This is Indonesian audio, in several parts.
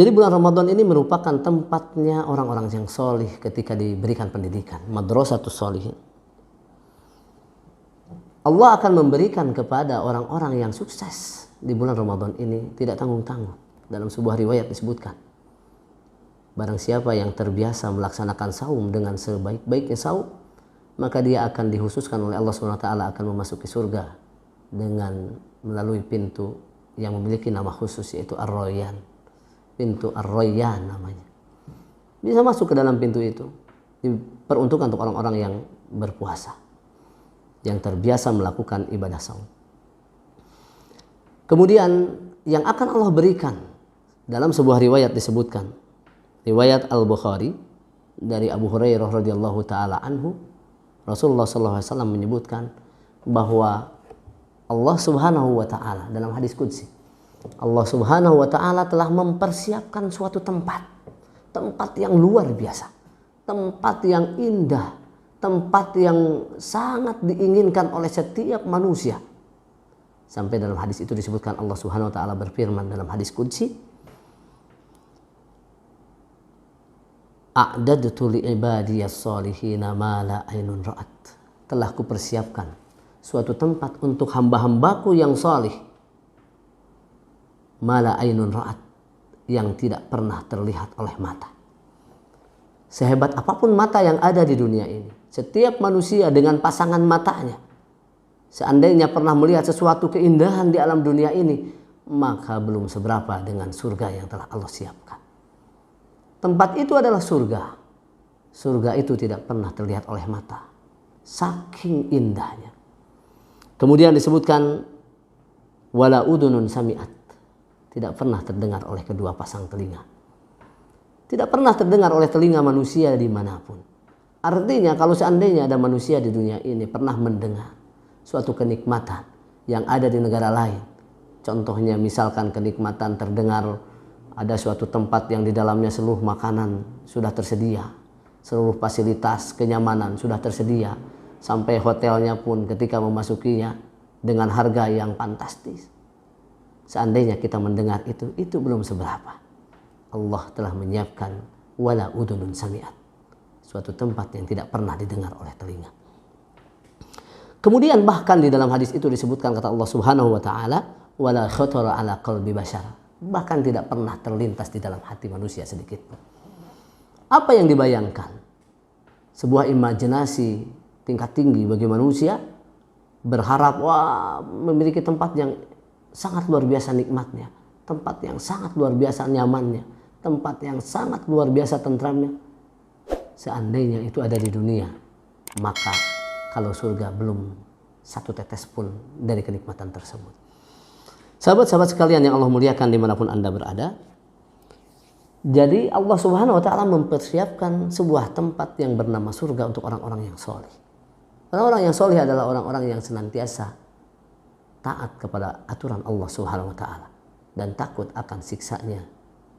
Jadi bulan Ramadan ini merupakan tempatnya orang-orang yang solih ketika diberikan pendidikan. Madrasatus sholihin. Allah akan memberikan kepada orang-orang yang sukses di bulan Ramadan ini tidak tanggung-tanggung. Dalam sebuah riwayat disebutkan, barang siapa yang terbiasa melaksanakan saum dengan sebaik-baiknya saum, maka dia akan dikhususkan oleh Allah SWT akan memasuki surga dengan melalui pintu yang memiliki nama khusus, yaitu Ar-Rayyan. Pintu Ar-Rayyan namanya. Bisa masuk ke dalam pintu itu. Diperuntukkan untuk orang-orang yang berpuasa, yang terbiasa melakukan ibadah saum. Kemudian yang akan Allah berikan, dalam sebuah riwayat disebutkan, riwayat Al-Bukhari dari Abu Hurairah radhiyallahu taala anhu, Rasulullah SAW menyebutkan bahwa Allah Subhanahu wa taala dalam hadis qudsi, Allah Subhanahu wa taala telah mempersiapkan suatu tempat yang luar biasa, tempat yang indah, tempat yang sangat diinginkan oleh setiap manusia. Sampai dalam hadis itu disebutkan Allah Subhanahu wa taala berfirman dalam hadis qudsi, a'dadtu li ibadiyas solihina ma la ainun ra'at. Telah kupersiapkan suatu tempat untuk hamba-hambaku yang salih, ma la ainun ra'at, yang tidak pernah terlihat oleh mata. Sehebat apapun mata yang ada di dunia ini, setiap manusia dengan pasangan matanya, seandainya pernah melihat sesuatu keindahan di alam dunia ini, maka belum seberapa dengan surga yang telah Allah siapkan. Tempat itu adalah surga. Surga itu tidak pernah terlihat oleh mata, saking indahnya. Kemudian disebutkan wala udunun sami'at, tidak pernah terdengar oleh kedua pasang telinga. Tidak pernah terdengar oleh telinga manusia dimanapun. Artinya kalau seandainya ada manusia di dunia ini pernah mendengar suatu kenikmatan yang ada di negara lain, contohnya misalkan kenikmatan terdengar ada suatu tempat yang di dalamnya seluruh makanan sudah tersedia, seluruh fasilitas kenyamanan sudah tersedia, sampai hotelnya pun ketika memasukinya dengan harga yang fantastis. Seandainya kita mendengar itu belum seberapa. Allah telah menyiapkan wala udunun sami'at, suatu tempat yang tidak pernah didengar oleh telinga. Kemudian bahkan di dalam hadis itu disebutkan kata Allah Subhanahu wa taala, wala khatara ala qalbi bashar, bahkan tidak pernah terlintas di dalam hati manusia sedikit pun. Apa yang dibayangkan? Sebuah imajinasi tingkat tinggi bagi manusia, berharap memiliki tempat yang sangat luar biasa nikmatnya, tempat yang sangat luar biasa nyamannya, tempat yang sangat luar biasa tentramnya. Seandainya itu ada di dunia, maka kalau surga belum satu tetes pun dari kenikmatan tersebut. Sahabat-sahabat sekalian yang Allah muliakan dimanapun Anda berada, jadi Allah Subhanahu wa taala mempersiapkan sebuah tempat yang bernama surga untuk orang-orang yang soleh. Orang-orang yang soleh adalah orang-orang yang senantiasa taat kepada aturan Allah Subhanahu wa taala dan takut akan siksanya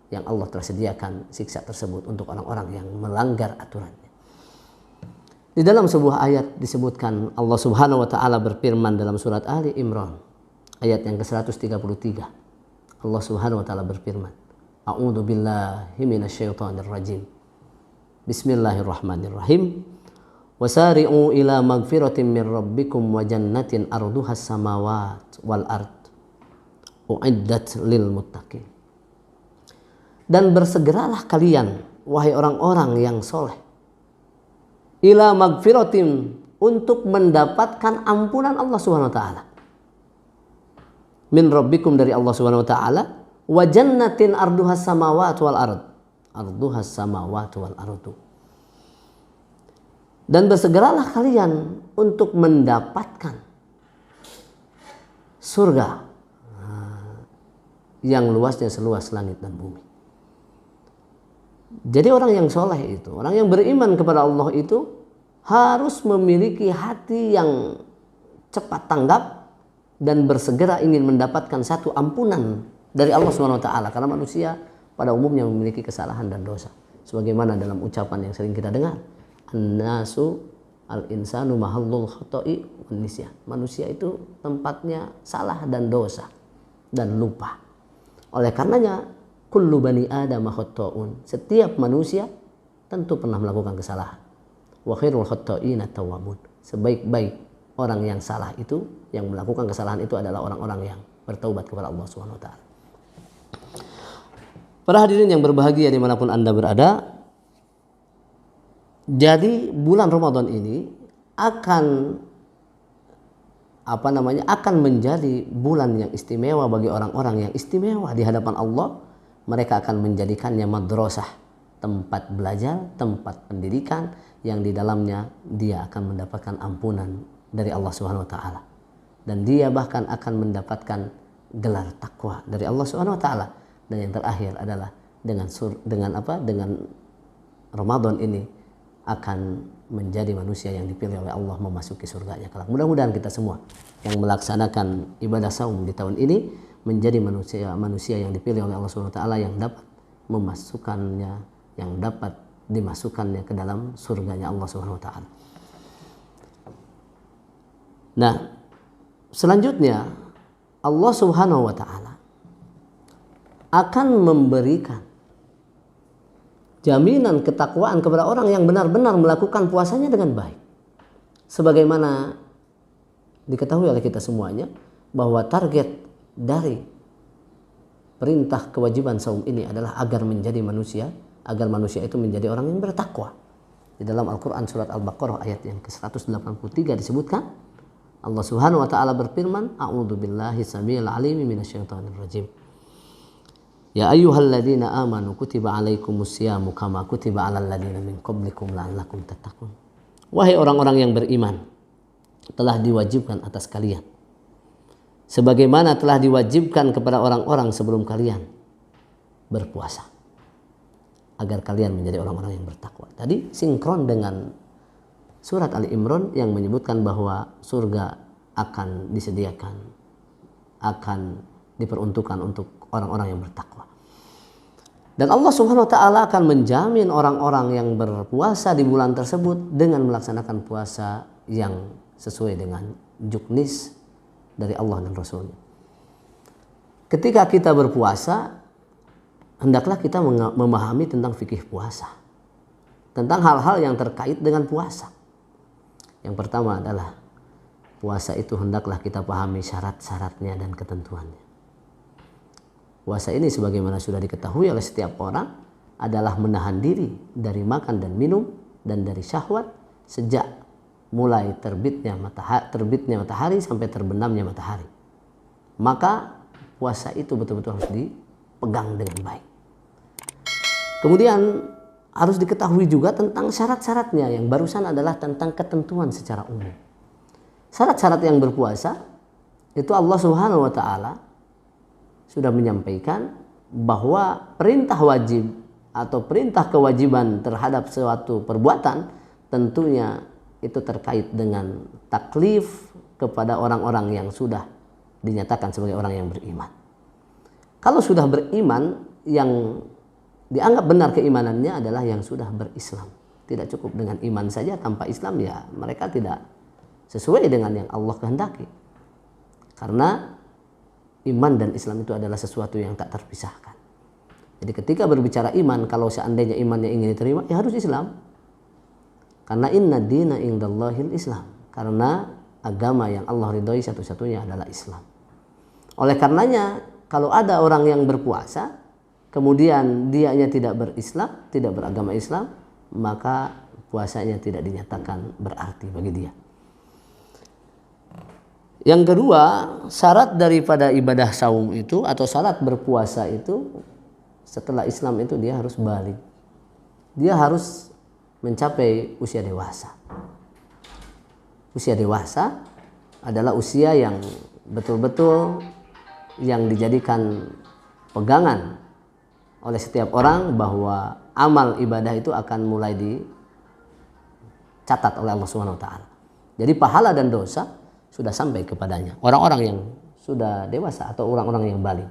yang Allah telah sediakan, siksa tersebut untuk orang-orang yang melanggar aturannya. Di dalam sebuah ayat disebutkan Allah Subhanahu wa taala berfirman dalam surat Ali Imran ayat yang ke-133. Allah Subhanahu wa taala berfirman, A'udzu billahi minasyaitonir rajim. Bismillahirrahmanirrahim. Wasari'u ila magfiratin min rabbikum wa jannatin arduhas samawati wal ard. Uiddat lil muttaqin. Dan bersegeralah kalian wahai orang-orang yang soleh, ila magfiratin, untuk mendapatkan ampunan Allah Subhanahu wa taala. Min rabbikum, dari Allah Subhanahu wa taala, wa jannatin arduhas samawati wal ard. Arduhas samawati wal ardu. Dan bersegeralah kalian untuk mendapatkan surga yang luasnya seluas langit dan bumi. Jadi orang yang soleh itu, orang yang beriman kepada Allah itu harus memiliki hati yang cepat tanggap dan bersegera ingin mendapatkan satu ampunan dari Allah Subhanahu wa taala, karena manusia pada umumnya memiliki kesalahan dan dosa. Sebagaimana dalam ucapan yang sering kita dengar, an-nasu al-insanu mahallul khata'i wan nisyan. Manusia itu tempatnya salah dan dosa dan lupa. Oleh karenanya kullu bani Adam khata'un. Setiap manusia tentu pernah melakukan kesalahan. Wa khairul khata'ina tawwabun. Sebaik-baik orang yang salah itu, yang melakukan kesalahan itu adalah orang-orang yang bertaubat kepada Allah Subhanahu wa taala. Para hadirin yang berbahagia dimanapun Anda berada, jadi bulan Ramadan ini akan akan menjadi bulan yang istimewa bagi orang-orang yang istimewa di hadapan Allah. Mereka akan menjadikannya madrasah, tempat belajar, tempat pendidikan yang di dalamnya dia akan mendapatkan ampunan dari Allah Subhanahu wa taala. Dan dia bahkan akan mendapatkan gelar takwa dari Allah Subhanahu wa taala. Dan yang terakhir adalah dengan Ramadan ini akan menjadi manusia yang dipilih oleh Allah memasuki surganya kelak. Mudah-mudahan kita semua yang melaksanakan ibadah saum di tahun ini menjadi manusia yang dipilih oleh Allah Subhanahu wa taala yang dapat memasukkannya, yang dapat dimasukkannya ke dalam surganya Allah Subhanahu wa taala. Nah, selanjutnya Allah Subhanahu wa taala akan memberikan jaminan ketakwaan kepada orang yang benar-benar melakukan puasanya dengan baik. Sebagaimana diketahui oleh kita semuanya bahwa target dari perintah kewajiban saum ini adalah agar manusia itu menjadi orang yang bertakwa. Di dalam Al-Quran surat Al-Baqarah ayat yang ke-183 disebutkan, Allah Subhanahu wa taala berfirman, A'udzu billahi samiil alim minasyaitonir rajim. Ya ayyuhalladzina amanu kutiba alaikumusyamu kama kutiba alal ladzina min qablikum la'allakum tattaqun. Wahai orang-orang yang beriman, telah diwajibkan atas kalian sebagaimana telah diwajibkan kepada orang-orang sebelum kalian berpuasa, agar kalian menjadi orang-orang yang bertakwa. Tadi sinkron dengan surat Ali Imran yang menyebutkan bahwa surga akan disediakan, akan diperuntukkan untuk orang-orang yang bertakwa. Dan Allah Subhanahu wa taala akan menjamin orang-orang yang berpuasa di bulan tersebut dengan melaksanakan puasa yang sesuai dengan juknis dari Allah dan Rasul-Nya. Ketika kita berpuasa, hendaklah kita memahami tentang fikih puasa, tentang hal-hal yang terkait dengan puasa. Yang pertama adalah puasa itu hendaklah kita pahami syarat-syaratnya dan ketentuannya. Puasa ini sebagaimana sudah diketahui oleh setiap orang adalah menahan diri dari makan dan minum dan dari syahwat sejak mulai terbitnya matahari sampai terbenamnya matahari. Maka puasa itu betul-betul harus dipegang dengan baik. Kemudian harus diketahui juga tentang syarat-syaratnya, yang barusan adalah tentang ketentuan secara umum. Syarat-syarat yang berpuasa itu Allah Subhanahu wa taala sudah menyampaikan bahwa perintah wajib atau perintah kewajiban terhadap suatu perbuatan tentunya itu terkait dengan taklif kepada orang-orang yang sudah dinyatakan sebagai orang yang beriman. Kalau sudah beriman, yang dianggap benar keimanannya adalah yang sudah berislam. Tidak cukup dengan iman saja, tanpa Islam ya mereka tidak sesuai dengan yang Allah kehendaki. Karena iman dan Islam itu adalah sesuatu yang tak terpisahkan. Jadi ketika berbicara iman, kalau seandainya imannya ingin diterima, ya harus Islam. Karena inna dina indallahil Islam. Karena agama yang Allah ridhoi satu-satunya adalah Islam. Oleh karenanya, kalau ada orang yang berpuasa, kemudian dianya tidak berislam, tidak beragama Islam, maka puasanya tidak dinyatakan berarti bagi dia. Yang kedua, syarat daripada ibadah saum itu atau syarat berpuasa itu setelah Islam itu dia harus balik. Dia harus mencapai usia dewasa. Usia dewasa adalah usia yang betul-betul yang dijadikan pegangan oleh setiap orang bahwa amal ibadah itu akan mulai dicatat oleh Allah Subhanahu wa taala. Jadi pahala dan dosa sudah sampai kepadanya orang-orang yang sudah dewasa atau orang-orang yang balik.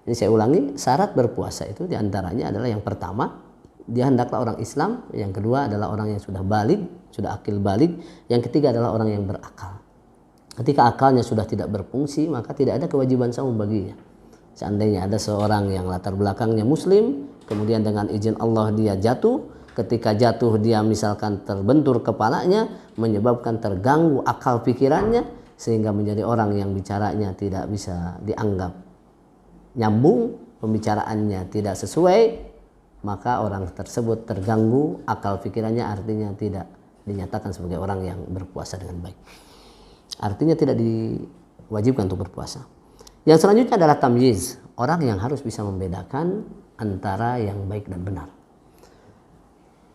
Jadi saya ulangi, syarat berpuasa itu diantaranya adalah yang pertama, dia hendaklah orang Islam. Yang kedua adalah orang yang sudah balik, sudah akil balik. Yang ketiga adalah orang yang berakal. Ketika akalnya sudah tidak berfungsi, maka tidak ada kewajiban saum baginya. Seandainya ada seorang yang latar belakangnya muslim, kemudian dengan izin Allah dia jatuh, ketika jatuh dia misalkan terbentur kepalanya, menyebabkan terganggu akal pikirannya, sehingga menjadi orang yang bicaranya tidak bisa dianggap nyambung, pembicaraannya tidak sesuai, maka orang tersebut terganggu akal pikirannya, artinya tidak dinyatakan sebagai orang yang berpuasa dengan baik. Artinya tidak diwajibkan untuk berpuasa. Yang selanjutnya adalah tamyiz, orang yang harus bisa membedakan antara yang baik dan benar.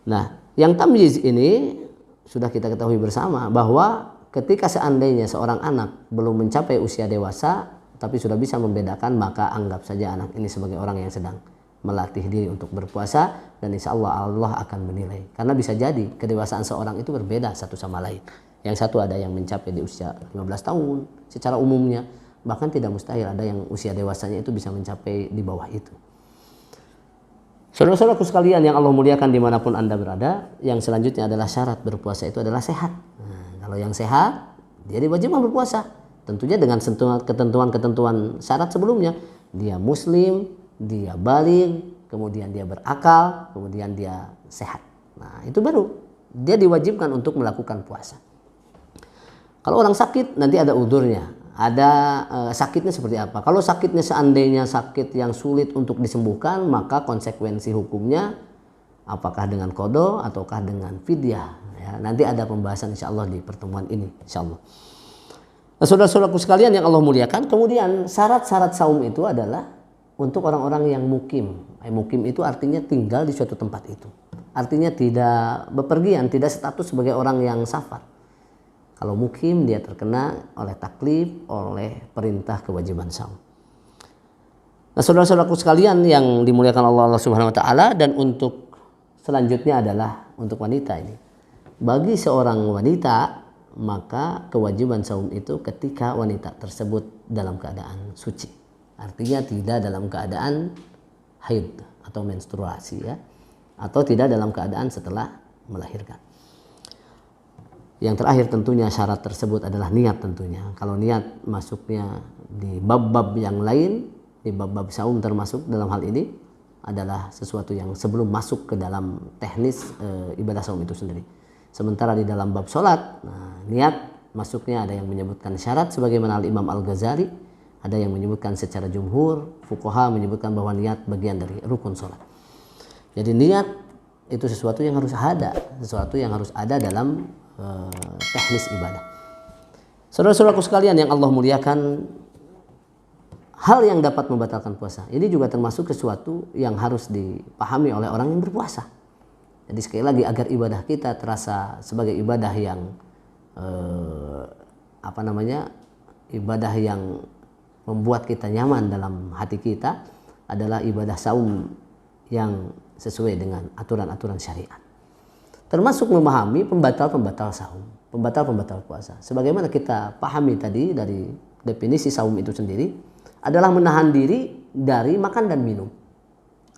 Nah, yang tamyiz ini sudah kita ketahui bersama bahwa ketika seandainya seorang anak belum mencapai usia dewasa tapi sudah bisa membedakan, maka anggap saja anak ini sebagai orang yang sedang melatih diri untuk berpuasa, dan insya Allah Allah akan menilai. Karena bisa jadi kedewasaan seorang itu berbeda satu sama lain. Yang satu ada yang mencapai di usia 15 tahun secara umumnya, bahkan tidak mustahil ada yang usia dewasanya itu bisa mencapai di bawah itu. Saudara-saudaraku sekalian yang Allah muliakan dimanapun Anda berada, yang selanjutnya adalah syarat berpuasa itu adalah sehat. Nah, kalau yang sehat, dia diwajibkan berpuasa. Tentunya dengan ketentuan-ketentuan syarat sebelumnya. Dia muslim, dia baligh, kemudian dia berakal, kemudian dia sehat. Nah, itu baru dia diwajibkan untuk melakukan puasa. Kalau orang sakit, nanti ada udurnya. Ada sakitnya seperti apa. Kalau sakitnya seandainya sakit yang sulit untuk disembuhkan, maka konsekuensi hukumnya apakah dengan qada ataukah dengan fidyah. Ya, nanti ada pembahasan insya Allah di pertemuan ini, insya Allah. Nah, saudara-saudaraku sekalian yang Allah muliakan, kemudian syarat-syarat saum itu adalah untuk orang-orang yang mukim. Mukim itu artinya tinggal di suatu tempat itu. Artinya tidak bepergian, tidak status sebagai orang yang safar. Kalau mukim dia terkena oleh taklif, oleh perintah kewajiban saum. Nah, saudara-saudaraku sekalian yang dimuliakan Allah Subhanahu wa taala, dan untuk selanjutnya adalah untuk wanita ini. Bagi seorang wanita, maka kewajiban saum itu ketika wanita tersebut dalam keadaan suci. Artinya tidak dalam keadaan haid atau menstruasi, ya, atau tidak dalam keadaan setelah melahirkan. Yang terakhir tentunya syarat tersebut adalah niat tentunya. Kalau niat masuknya di bab-bab yang lain, di bab-bab saum termasuk dalam hal ini adalah sesuatu yang sebelum masuk ke dalam teknis ibadah saum itu sendiri. Sementara di dalam bab sholat, nah, niat masuknya ada yang menyebutkan syarat sebagaimana Imam Al-Ghazali, ada yang menyebutkan secara jumhur, fuqaha menyebutkan bahwa niat bagian dari rukun sholat. Jadi niat itu sesuatu yang harus ada dalam teknis ibadah. Saudara-saudaraku sekalian yang Allah muliakan, hal yang dapat membatalkan puasa ini juga termasuk sesuatu yang harus dipahami oleh orang yang berpuasa. Jadi sekali lagi, agar ibadah kita terasa sebagai ibadah yang ibadah yang membuat kita nyaman dalam hati kita, adalah ibadah saum yang sesuai dengan aturan-aturan syariat. Termasuk memahami pembatal-pembatal saum, pembatal-pembatal puasa. Sebagaimana kita pahami tadi dari definisi saum itu sendiri, adalah menahan diri dari makan dan minum.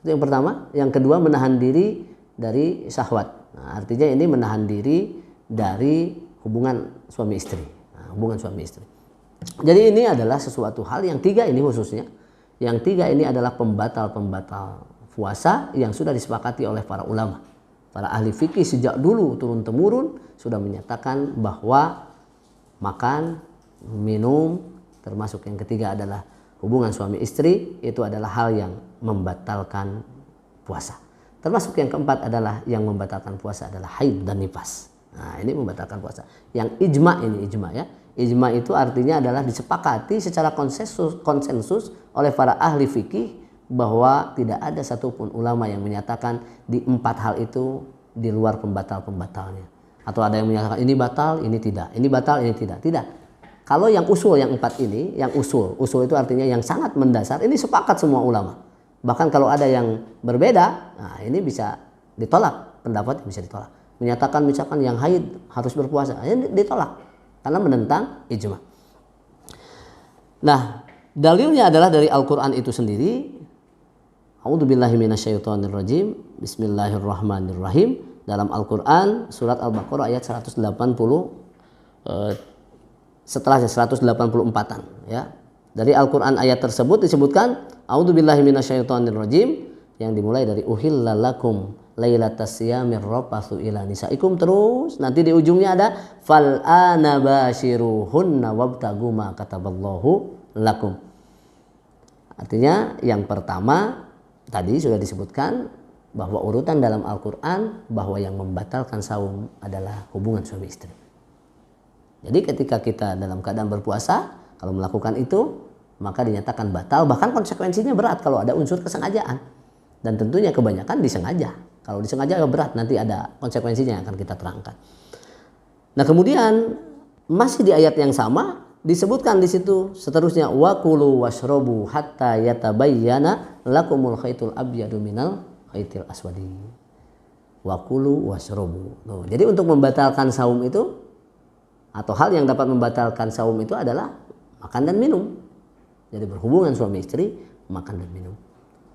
Itu yang pertama. Yang kedua, menahan diri dari syahwat. Nah, artinya ini menahan diri dari hubungan suami istri. Nah, hubungan suami istri. Jadi ini adalah sesuatu hal yang tiga ini khususnya. Yang tiga ini adalah pembatal-pembatal puasa yang sudah disepakati oleh para ulama. Para ahli fikih sejak dulu turun-temurun sudah menyatakan bahwa makan, minum, termasuk yang ketiga adalah hubungan suami istri, itu adalah hal yang membatalkan puasa. Termasuk yang keempat adalah yang membatalkan puasa adalah haid dan nifas. Nah, ini membatalkan puasa. Yang ijma ya. Ijma itu artinya adalah disepakati secara konsensus oleh para ahli fikih bahwa tidak ada satupun ulama yang menyatakan di empat hal itu di luar pembatal-pembatalnya. Atau ada yang menyatakan ini batal, ini tidak. Ini batal, ini tidak. Tidak. Kalau yang usul yang empat ini, yang usul itu artinya yang sangat mendasar, ini sepakat semua ulama. Bahkan kalau ada yang berbeda, nah ini bisa ditolak, pendapat bisa ditolak. Menyatakan misalkan yang haid harus berpuasa, ini ditolak karena menentang ijma. Nah, dalilnya adalah dari Al-Qur'an itu sendiri. A'udzubillahi minasyaitonirrajim. Bismillahirrahmanirrahim. Dalam Al-Qur'an surat Al-Baqarah ayat 180 setelahnya 184-an ya. Dari Al-Quran ayat tersebut disebutkan a'udzubillahi minasyaitonirrajim, yang dimulai dari uhilla lakum lailatas siyamir rafatsu ila nisaikum, terus nanti di ujungnya ada fal ana bashiruhunna wabtagu ma kataballahu lakum. Artinya yang pertama tadi sudah disebutkan bahwa urutan dalam Al-Quran bahwa yang membatalkan saum adalah hubungan suami istri. Jadi ketika kita dalam keadaan berpuasa, kalau melakukan itu maka dinyatakan batal, bahkan konsekuensinya berat kalau ada unsur kesengajaan. Dan tentunya kebanyakan disengaja. Kalau disengaja berat, nanti ada konsekuensinya yang akan kita terangkan. Nah, kemudian masih di ayat yang sama disebutkan di situ seterusnya wa kulu washrabu hatta yatabayyana lakumul khaitul abyadu minal khaitil aswadi. Wa kulu washrabu. Jadi untuk membatalkan saum itu, atau hal yang dapat membatalkan saum itu adalah makan dan minum. Jadi berhubungan suami istri, makan dan minum.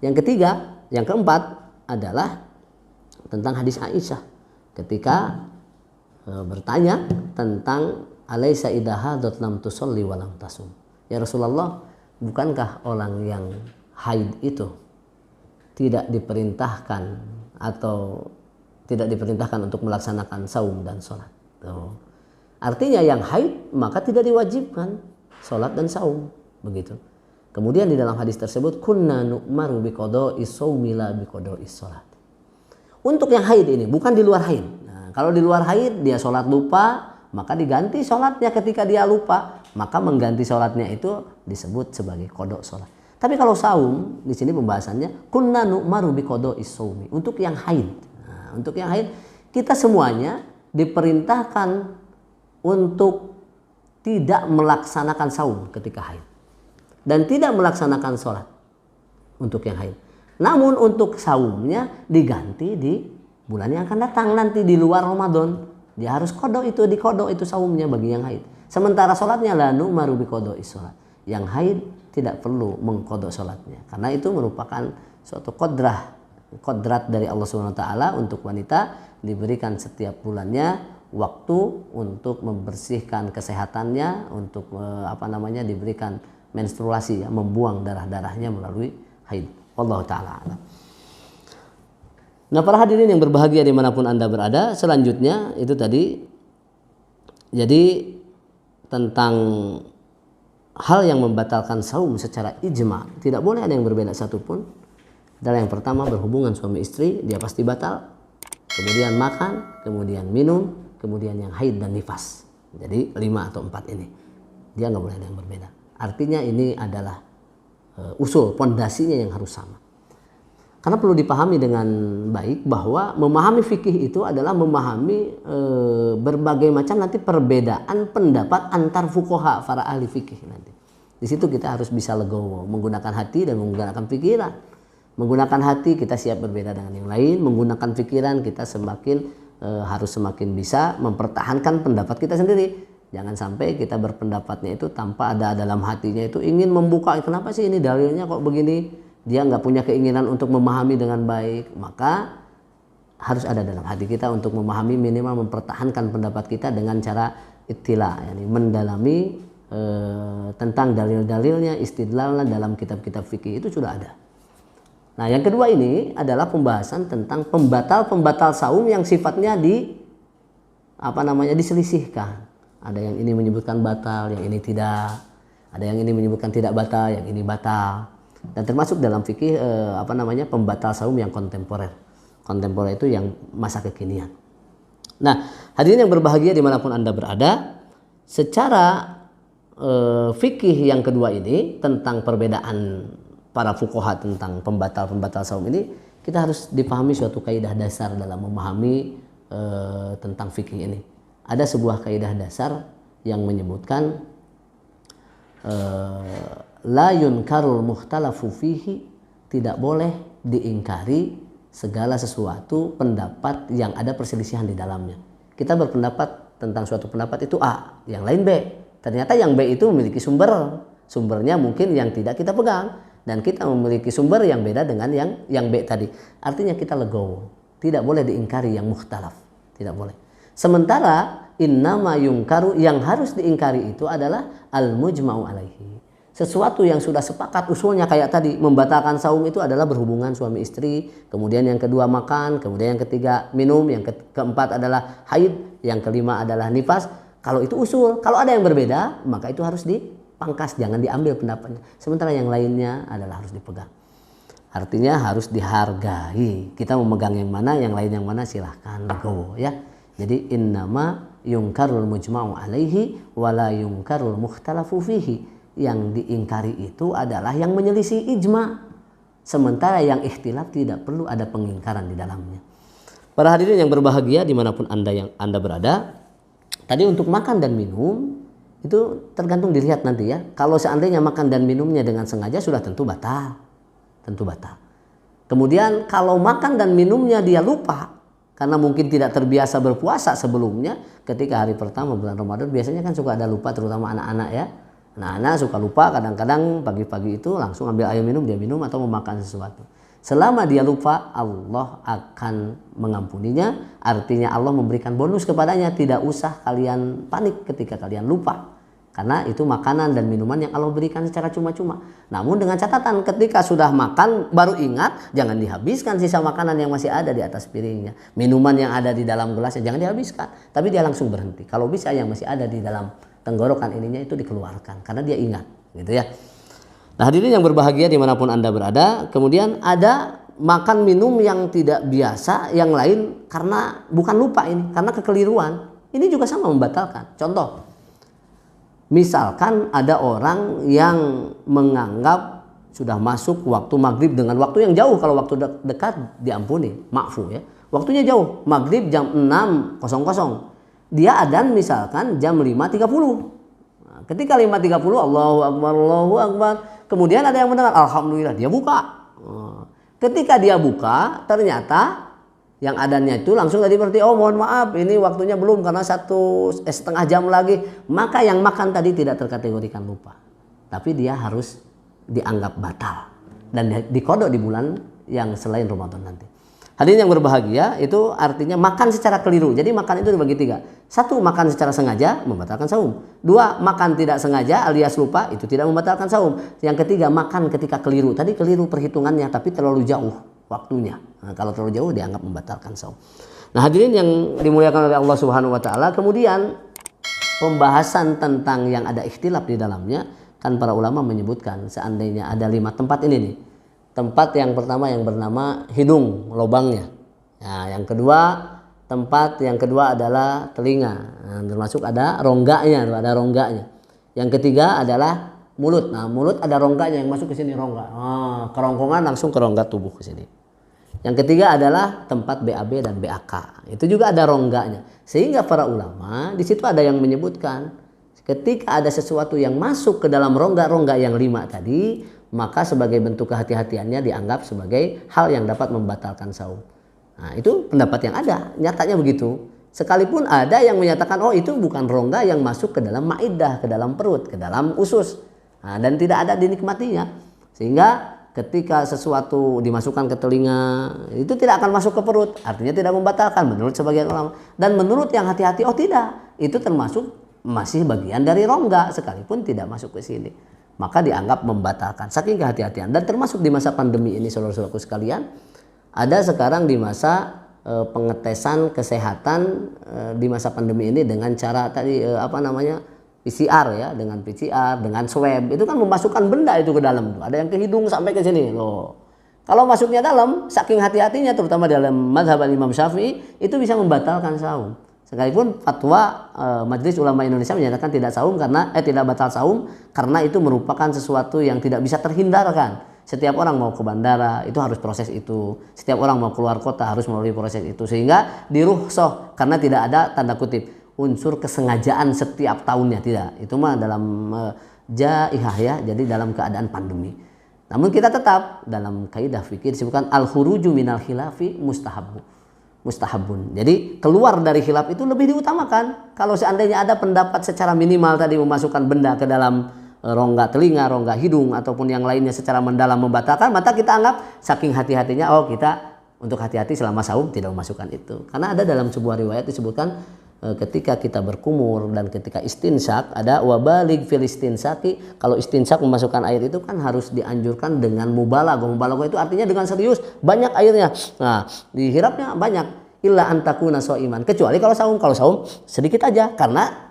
Yang ketiga, yang keempat adalah tentang hadis Aisyah ketika bertanya tentang alaysa idza hadat lam tusalli wa lam tasum. Ya Rasulullah, bukankah orang yang haid itu tidak diperintahkan atau tidak diperintahkan untuk melaksanakan saum dan sholat? Artinya yang haid maka tidak diwajibkan sholat dan saum, begitu. Kemudian di dalam hadis tersebut kunna nu'maru biqada'i shaumi la biqada'i shalat. Untuk yang haid ini, bukan di luar haid. Nah, kalau di luar haid dia sholat lupa, maka diganti sholatnya ketika dia lupa, maka mengganti sholatnya itu disebut sebagai qada sholat. Tapi kalau saum di sini pembahasannya kunna nu'maru biqada'i shaumi. Untuk yang haid. Nah, untuk yang haid kita semuanya diperintahkan untuk tidak melaksanakan saum ketika haid dan tidak melaksanakan sholat untuk yang haid. Namun untuk saumnya diganti di bulan yang akan datang nanti di luar Ramadan. Dia harus qada itu, di qada itu saumnya bagi yang haid. Sementara sholatnya la nu'maru biqada'i sholat. Yang haid tidak perlu mengqada sholatnya. Karena itu merupakan suatu kodrat dari Allah Subhanahu wa taala untuk wanita, diberikan setiap bulannya waktu untuk membersihkan kesehatannya, untuk diberikan menstruasi, ya, membuang darah-darahnya melalui haid. Wallahu ta'ala a'lam. Nah, para hadirin yang berbahagia dimanapun Anda berada, selanjutnya itu tadi jadi tentang hal yang membatalkan saum secara ijma. Tidak boleh ada yang berbeda satupun. Adalah yang pertama, berhubungan suami istri, dia pasti batal. Kemudian makan, kemudian minum, kemudian yang haid dan nifas. Jadi 5 atau 4 ini. Dia nggak boleh ada yang berbeda. Artinya ini adalah usul, pondasinya yang harus sama. Karena perlu dipahami dengan baik bahwa memahami fikih itu adalah memahami berbagai macam nanti perbedaan pendapat antar fuqaha, para ahli fikih nanti. Di situ kita harus bisa legowo, menggunakan hati dan menggunakan pikiran. Menggunakan hati kita siap berbeda dengan yang lain, menggunakan pikiran kita harus semakin bisa mempertahankan pendapat kita sendiri. Jangan sampai kita berpendapatnya itu tanpa ada dalam hatinya itu ingin membuka, kenapa sih ini dalilnya kok begini, dia nggak punya keinginan untuk memahami dengan baik. Maka harus ada dalam hati kita untuk memahami, minimal mempertahankan pendapat kita dengan cara ittila, yakni mendalami tentang dalil-dalilnya, istidlalnya dalam kitab-kitab fikih itu sudah ada. Nah, yang kedua ini adalah pembahasan tentang pembatal saum yang sifatnya diselisihkan. Ada yang ini menyebutkan batal, yang ini tidak. Ada yang ini menyebutkan tidak batal, yang ini batal. Dan termasuk dalam fikih pembatal saum yang kontemporer. Kontemporer itu yang masa kekinian. Nah, hadirin yang berbahagia dimanapun Anda berada, secara fikih yang kedua ini tentang perbedaan para fuqaha tentang pembatal saum ini, kita harus dipahami suatu kaidah dasar dalam memahami tentang fikih ini. Ada sebuah kaidah dasar yang menyebutkan la yunkarul muhtalafu fihi, tidak boleh diingkari segala sesuatu pendapat yang ada perselisihan di dalamnya. Kita berpendapat tentang suatu pendapat itu A, yang lain B. Ternyata yang B itu memiliki sumbernya mungkin yang tidak kita pegang, dan kita memiliki sumber yang beda dengan yang B tadi. Artinya kita legowo, tidak boleh diingkari yang mukhtalaf, tidak boleh. Sementara innama yungkaru, yang harus diingkari itu adalah al-mujma'u alaihi, Sesuatu yang sudah sepakat usulnya kayak tadi membatalkan saum itu adalah berhubungan suami istri, kemudian yang kedua makan, kemudian yang ketiga minum, yang keempat adalah haid, yang kelima adalah nifas. Kalau itu usul, kalau ada yang berbeda maka itu harus dipangkas, jangan diambil pendapatnya. Sementara yang lainnya adalah harus dipegang. Artinya harus dihargai. Kita memegang yang mana, yang lain yang mana silahkan go ya. Jadi innama yungkarul mujma'u alaihi wala yungkarul mukhtalafu fihi. Yang diingkari itu adalah yang menyelisih ijma. Sementara yang ikhtilaf tidak perlu ada pengingkaran di dalamnya. Para hadirin yang berbahagia dimanapun Anda berada. Tadi untuk makan dan minum itu tergantung dilihat nanti ya. Kalau seandainya makan dan minumnya dengan sengaja sudah tentu batal. Tentu batal. Kemudian kalau makan dan minumnya dia lupa karena mungkin tidak terbiasa berpuasa sebelumnya, ketika hari pertama bulan Ramadan biasanya kan suka ada lupa, terutama anak-anak ya. Anak-anak suka lupa, kadang-kadang pagi-pagi itu langsung ambil air minum, dia minum atau memakan sesuatu. Selama dia lupa, Allah akan mengampuninya. Artinya Allah memberikan bonus kepadanya. Tidak usah kalian panik ketika kalian lupa. Karena itu makanan dan minuman yang Allah berikan secara cuma-cuma. Namun dengan catatan ketika sudah makan baru ingat, jangan dihabiskan sisa makanan yang masih ada di atas piringnya. Minuman yang ada di dalam gelasnya jangan dihabiskan. Tapi dia langsung berhenti. Kalau bisa yang masih ada di dalam tenggorokan ininya itu dikeluarkan. Karena dia ingat. Gitu ya. Nah hadirin yang berbahagia dimanapun Anda berada. Kemudian ada makan minum yang tidak biasa. Yang lain karena bukan lupa ini. Karena kekeliruan. Ini juga sama membatalkan. Contoh. Misalkan ada orang yang menganggap sudah masuk waktu maghrib dengan waktu yang jauh. Kalau waktu dekat diampuni, ma'fu ya. Waktunya jauh, maghrib jam 6.00. Dia adzan misalkan jam 5.30. Nah, ketika 5.30 Allahu Akbar, Allahu Akbar. Kemudian ada yang mendengar, alhamdulillah, dia buka. Ketika dia buka, ternyata yang adanya itu langsung tadi berarti, oh mohon maaf ini waktunya belum karena 1,5 jam lagi. Maka yang makan tadi tidak terkategorikan lupa. Tapi dia harus dianggap batal. Dan dikodok di bulan yang selain Ramadan nanti. Hadirin yang berbahagia itu artinya makan secara keliru. Jadi makan itu dibagi 3. 1, makan secara sengaja membatalkan saum. 2, makan tidak sengaja alias lupa itu tidak membatalkan saum. Yang ketiga, makan ketika keliru. Tadi keliru perhitungannya tapi terlalu jauh waktunya. Nah, kalau terlalu jauh dianggap membatalkan saum. Nah, hadirin yang dimuliakan oleh Allah Subhanahu wa taala, kemudian pembahasan tentang yang ada ikhtilaf di dalamnya, kan para ulama menyebutkan seandainya ada 5 tempat ini nih. Tempat yang pertama yang bernama hidung, lubangnya. Nah, yang kedua, tempat yang kedua adalah telinga. Nah, termasuk ada rongganya, Yang ketiga adalah mulut. Nah, mulut ada rongganya yang masuk ke sini, rongga. Kerongkongan langsung ke rongga tubuh ke sini. Yang ketiga adalah tempat BAB dan BAK. Itu juga ada rongganya. Sehingga para ulama di situ ada yang menyebutkan ketika ada sesuatu yang masuk ke dalam rongga-rongga yang 5 tadi, maka sebagai bentuk kehati-hatiannya dianggap sebagai hal yang dapat membatalkan saum. Nah, itu pendapat yang ada, nyatanya begitu. Sekalipun ada yang menyatakan, oh itu bukan rongga yang masuk ke dalam maidah, ke dalam perut, ke dalam usus. Nah, dan tidak ada dinikmatinya. Sehingga ketika sesuatu dimasukkan ke telinga, itu tidak akan masuk ke perut. Artinya tidak membatalkan menurut sebagian ulama. Dan menurut yang hati-hati, oh tidak. Itu termasuk masih bagian dari rongga sekalipun tidak masuk ke sini. Maka dianggap membatalkan. Saking kehati-hatian. Dan termasuk di masa pandemi ini saudara-saudaraku sekalian, ada sekarang di masa pengetesan kesehatan di masa pandemi ini dengan cara tadi PCR ya, dengan PCR, dengan swab. Itu kan memasukkan benda itu ke dalam. Ada yang ke hidung sampai ke sini loh. Kalau masuknya dalam, saking hati-hatinya terutama dalam mazhab Imam Syafi'i, itu bisa membatalkan saum. Sekalipun fatwa Majelis Ulama Indonesia menyatakan tidak batal saum karena itu merupakan sesuatu yang tidak bisa terhindarkan. Setiap orang mau ke bandara itu harus proses itu. Setiap orang mau keluar kota harus melalui proses itu. Sehingga dirukhsah karena tidak ada tanda kutip unsur kesengajaan setiap tahunnya, tidak. Itu mah dalam jaihah ya, jadi dalam keadaan pandemi. Namun kita tetap dalam kaidah fikih disebutkan al-khuruju minal khilafi mustahabun. Jadi keluar dari khilaf itu lebih diutamakan. Kalau seandainya ada pendapat secara minimal tadi memasukkan benda ke dalam rongga telinga, rongga hidung ataupun yang lainnya secara mendalam membatalkan, maka kita anggap saking hati-hatinya, oh kita untuk hati-hati selama saum tidak memasukkan itu. Karena ada dalam sebuah riwayat disebutkan ketika kita berkumur dan ketika istinsak, ada wabalig fil istinsaki. Kalau istinsak memasukkan air itu kan harus dianjurkan dengan mubalaghah. Mubalaghah itu artinya dengan serius, banyak airnya. Nah, dihirapnya banyak. Illa antakuna soiman, kecuali kalau saum sedikit aja, karena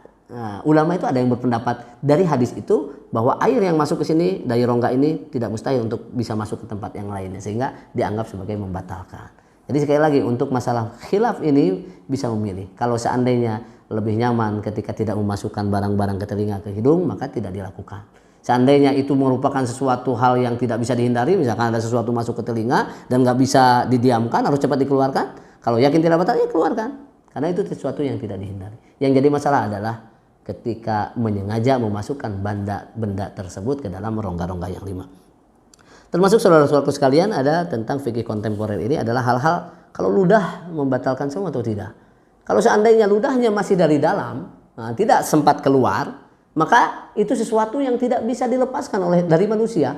ulama itu ada yang berpendapat dari hadis itu bahwa air yang masuk ke sini dari rongga ini tidak mustahil untuk bisa masuk ke tempat yang lainnya, sehingga dianggap sebagai membatalkan. Jadi sekali lagi, untuk masalah khilaf ini bisa memilih. Kalau seandainya lebih nyaman ketika tidak memasukkan barang-barang ke telinga, ke hidung, maka tidak dilakukan. Seandainya itu merupakan sesuatu hal yang tidak bisa dihindari, misalkan ada sesuatu masuk ke telinga dan nggak bisa didiamkan, harus cepat dikeluarkan. Kalau yakin tidak batal, ya keluarkan. Karena itu sesuatu yang tidak dihindari. Yang jadi masalah adalah ketika menyengaja memasukkan benda tersebut ke dalam rongga-rongga yang 5. Termasuk saudara-saudaraku sekalian, ada tentang fikih kontemporer ini adalah hal-hal kalau ludah membatalkan saum atau tidak. Kalau seandainya ludahnya masih dari dalam, tidak sempat keluar, maka itu sesuatu yang tidak bisa dilepaskan dari manusia.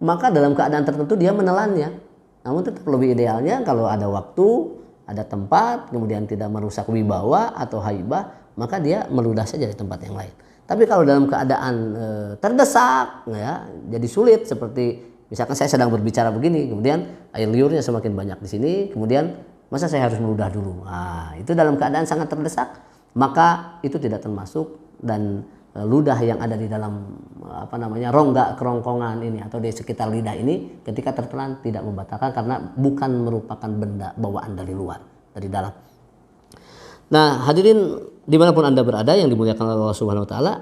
Maka dalam keadaan tertentu dia menelannya. Namun tetap lebih idealnya kalau ada waktu, ada tempat, kemudian tidak merusak wibawa atau haibah, maka dia meludah saja di tempat yang lain. Tapi kalau dalam keadaan terdesak, ya, jadi sulit, seperti misalkan saya sedang berbicara begini, kemudian air liurnya semakin banyak di sini, kemudian masa saya harus meludah dulu? Nah, itu dalam keadaan sangat terdesak, maka itu tidak termasuk, dan ludah yang ada di dalam rongga kerongkongan ini atau di sekitar lidah ini ketika tertelan tidak membatalkan, karena bukan merupakan benda bawaan dari luar, dari dalam. Nah, hadirin dimanapun Anda berada yang dimuliakan Allah Subhanahu Wa Taala,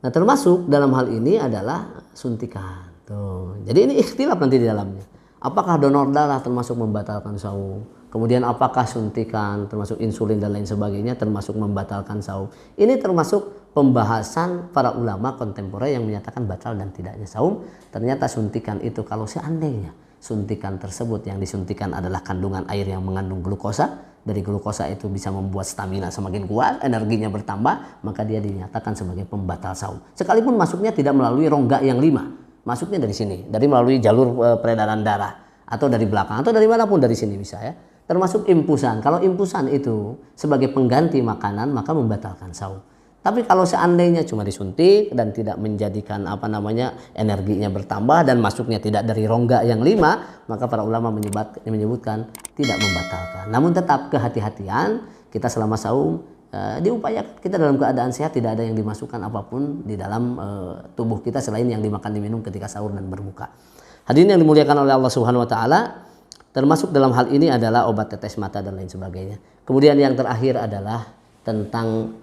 nah termasuk dalam hal ini adalah suntikan. Tuh. Jadi ini ikhtilaf nanti di dalamnya. Apakah donor darah termasuk membatalkan saum? Kemudian apakah suntikan termasuk insulin dan lain sebagainya termasuk membatalkan saum? Ini termasuk pembahasan para ulama kontemporer yang menyatakan batal dan tidaknya saum. Ternyata suntikan itu, kalau seandainya suntikan tersebut yang disuntikan adalah kandungan air yang mengandung glukosa, dari glukosa itu bisa membuat stamina semakin kuat, energinya bertambah, maka dia dinyatakan sebagai pembatal saum. Sekalipun masuknya tidak melalui rongga yang 5. Masuknya dari sini, dari melalui jalur peredaran darah, atau dari belakang, atau dari manapun, dari sini bisa, ya. Termasuk impusan. Kalau impusan itu sebagai pengganti makanan, maka membatalkan saum. Tapi kalau seandainya cuma disuntik dan tidak menjadikan energinya bertambah dan masuknya tidak dari rongga yang 5, maka para ulama menyebutkan tidak membatalkan. Namun tetap kehati-hatian kita selama saum, diupayakan kita dalam keadaan sehat, tidak ada yang dimasukkan apapun di dalam tubuh kita selain yang dimakan diminum ketika sahur dan berbuka. Hadirin yang dimuliakan oleh Allah Subhanahu Wa Taala, termasuk dalam hal ini adalah obat tetes mata dan lain sebagainya. Kemudian yang terakhir adalah tentang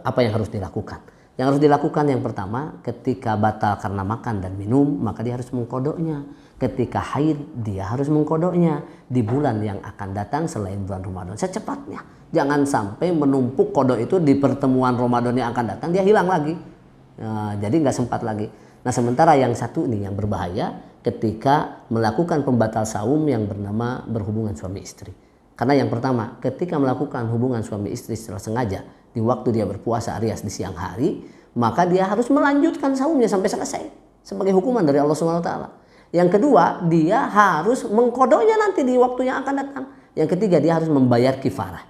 apa yang harus dilakukan. Yang harus dilakukan yang pertama, ketika batal karena makan dan minum, maka dia harus mengkodoknya. Ketika haid, dia harus mengkodoknya di bulan yang akan datang selain bulan Ramadan secepatnya. Jangan sampai menumpuk kodok itu di pertemuan Ramadan yang akan datang, dia hilang lagi. Jadi nggak sempat lagi. Nah, sementara yang satu ini yang berbahaya ketika melakukan pembatal saum yang bernama berhubungan suami istri. Karena yang pertama, ketika melakukan hubungan suami istri secara sengaja di waktu dia berpuasa alias di siang hari, maka dia harus melanjutkan saumnya sampai selesai sebagai hukuman dari Allah Subhanahu Wa Taala. Yang kedua, dia harus mengkodoknya nanti di waktu yang akan datang. Yang ketiga, dia harus membayar kifarah.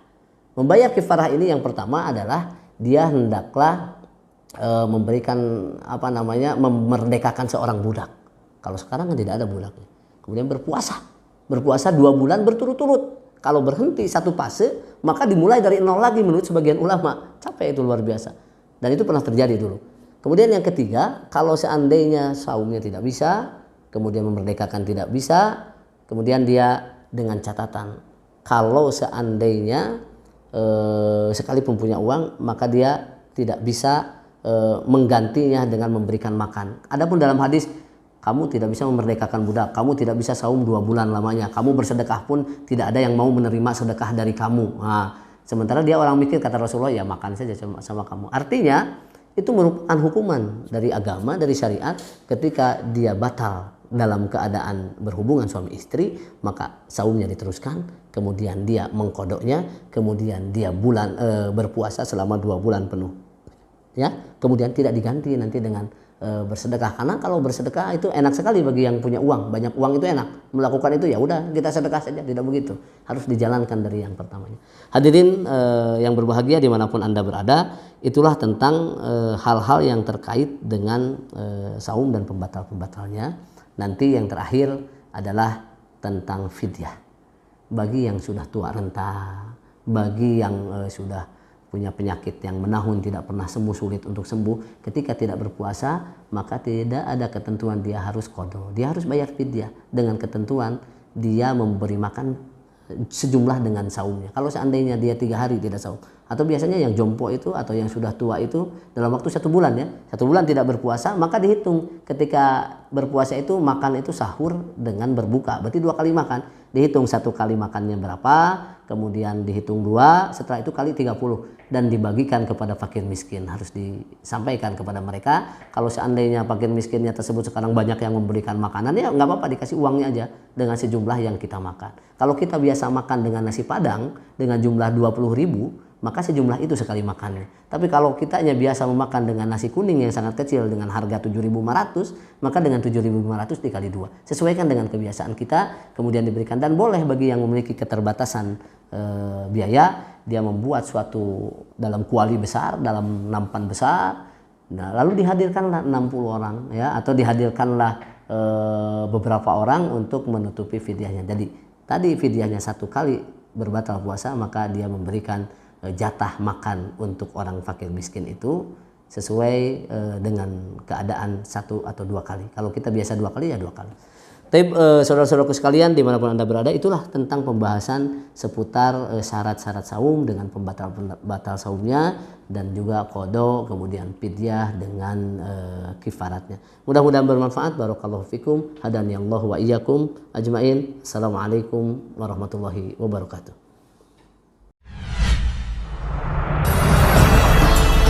Membayar kifarah ini yang pertama adalah dia hendaklah memberikan memerdekakan seorang budak. Kalau sekarang kan tidak ada budaknya. Kemudian berpuasa 2 bulan berturut-turut. Kalau berhenti 1 fase, maka dimulai dari 0 lagi menurut sebagian ulama. Capek itu luar biasa. Dan itu pernah terjadi dulu. Kemudian yang ketiga, kalau seandainya saumnya tidak bisa, kemudian memerdekakan tidak bisa, kemudian dia dengan catatan, kalau seandainya sekalipun punya uang, maka dia tidak bisa menggantinya dengan memberikan makan. Adapun dalam hadis, kamu tidak bisa memerdekakan budak, kamu tidak bisa saum 2 bulan lamanya, kamu bersedekah pun tidak ada yang mau menerima sedekah dari kamu. Nah, sementara dia orang mikir, kata Rasulullah, ya makan saja sama kamu. Artinya itu merupakan hukuman dari agama, dari syariat. Ketika dia batal dalam keadaan berhubungan suami istri, maka saumnya diteruskan, kemudian dia mengkodoknya, kemudian dia berpuasa selama 2 bulan penuh, ya. Kemudian tidak diganti nanti dengan bersedekah. Karena kalau bersedekah itu enak sekali bagi yang punya uang, banyak uang itu enak. Melakukan itu ya udah kita sedekah saja, tidak begitu. Harus dijalankan dari yang pertamanya. Hadirin yang berbahagia dimanapun Anda berada, itulah tentang hal-hal yang terkait dengan saum dan pembatal-pembatalnya. Nanti yang terakhir adalah tentang fidyah. Bagi yang sudah tua renta, bagi yang sudah punya penyakit yang menahun tidak pernah sembuh, sulit untuk sembuh, ketika tidak berpuasa maka tidak ada ketentuan dia harus qadha, dia harus bayar fidyah dengan ketentuan dia memberi makan sejumlah dengan saumnya. Kalau seandainya dia 3 hari tidak saum, atau biasanya yang jompo itu atau yang sudah tua itu dalam waktu 1 bulan ya, 1 bulan tidak berpuasa, maka dihitung ketika berpuasa itu makan itu sahur dengan berbuka, berarti 2 kali makan. Dihitung 1 kali makannya berapa, kemudian dihitung 2, setelah itu kali 30 dan dibagikan kepada fakir miskin. Harus disampaikan kepada mereka. Kalau seandainya fakir miskinnya tersebut sekarang banyak yang memberikan makanan, ya nggak apa-apa, dikasih uangnya aja dengan sejumlah yang kita makan. Kalau kita biasa makan dengan nasi padang dengan jumlah 20.000, maka sejumlah itu sekali makannya. Tapi kalau kita hanya biasa memakan dengan nasi kuning yang sangat kecil dengan harga 7.500, maka dengan 7.500 dikali 2. Sesuaikan dengan kebiasaan kita, kemudian diberikan. Dan boleh bagi yang memiliki keterbatasan biaya, dia membuat suatu dalam kuali besar, dalam nampan besar, nah, lalu dihadirkanlah 60 orang ya, atau dihadirkanlah beberapa orang untuk menutupi fidyahnya. Jadi tadi fidyahnya 1 kali berbatal puasa, maka dia memberikan jatah makan untuk orang fakir miskin itu sesuai dengan keadaan 1 atau 2 kali. Kalau kita biasa 2 kali ya 2 kali. Tapi saudara-saudaraku sekalian dimanapun Anda berada, itulah tentang pembahasan seputar syarat-syarat saum dengan pembatal saumnya, dan juga qadha, kemudian fidyah dengan kifaratnya. Mudah-mudahan bermanfaat. Barakallahu fikum. Hadaniyallahu wa iyyakum ajmain. Assalamualaikum warahmatullahi wabarakatuh.